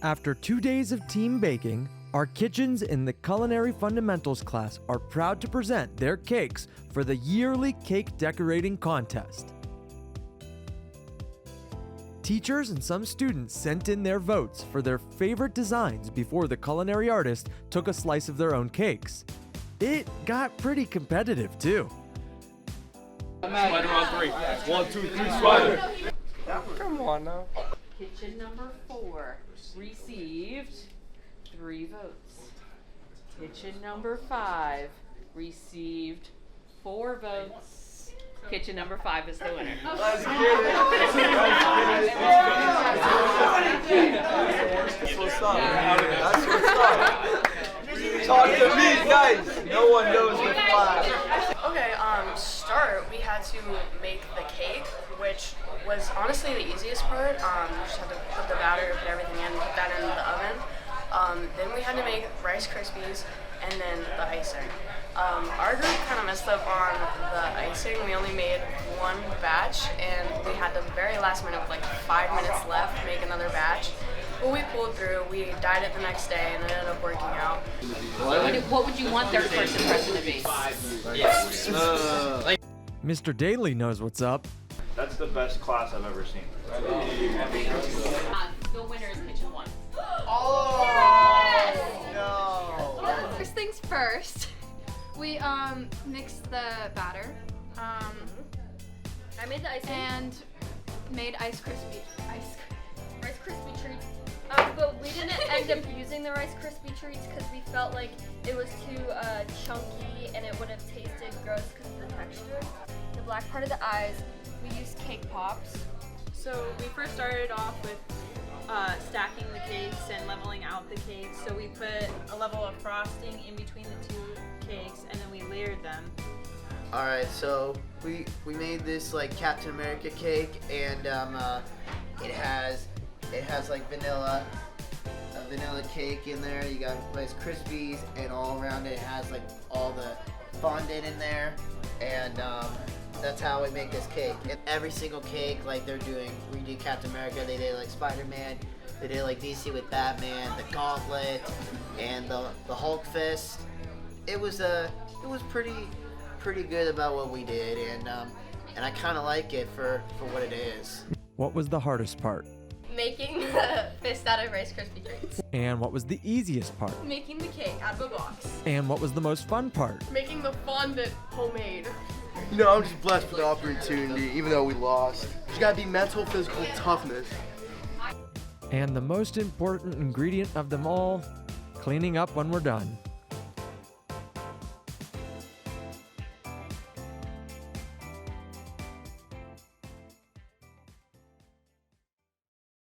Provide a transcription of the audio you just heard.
After 2 days of team baking, our kitchens in the Culinary Fundamentals class are proud to present their cakes for the yearly cake decorating contest. Teachers and some students sent in their votes for their favorite designs before the culinary artist took a slice of their own cakes. It got pretty competitive too. Spider on 3. 1, 2, 3, spider. Come on now. Kitchen number 4 received 3 votes. Kitchen number 5 received 4 votes. Kitchen number 5 is the winner. Let's get it. That's what's up. That's what's up. Talk to me, guys. No one knows the fly. Okay, start, we had to make the cake, which was honestly the easiest part. You just had to put the batter, put everything in, put that in the oven. Then we had to make Rice Krispies and then the icing. Our group kind of messed up on the icing. We only made 1 batch, and we had the very last minute with like 5 minutes left to make another batch. But we pulled through. We dyed it the next day, and it ended up working out. What would you want their first impression to be? Mr. Daly knows what's up. That's the best class I've ever seen. The winner is Kitchen 1. No. First things first, we mixed the batter. I made the icing. And made Rice Krispie treats. But we didn't end up using the Rice Krispie treats because we felt like it was too chunky and it would have tasted gross because of the texture. The black part of the eyes, we used cake pops. So we first started off with stacking the cakes and leveling out the cakes. So we put a level of frosting in between the 2 cakes and then we layered them. Alright, so we made this like Captain America cake, and it has like a vanilla cake in there. You got Rice Krispies, and all around it has like all the fondant in there, and that's how we make this cake. And every single cake, like we did Captain America, they did like Spider-Man, they did like DC with Batman, the Gauntlet, and the Hulk Fist. It was pretty good about what we did, and I kind of like it for what it is. What was the hardest part? Making the fist out of Rice Krispie treats. And what was the easiest part? Making the cake out of a box. And what was the most fun part? Making the fondant homemade. You know, I'm just blessed for the opportunity, even though we lost. You gotta be mental, physical toughness. And the most important ingredient of them all, cleaning up when we're done.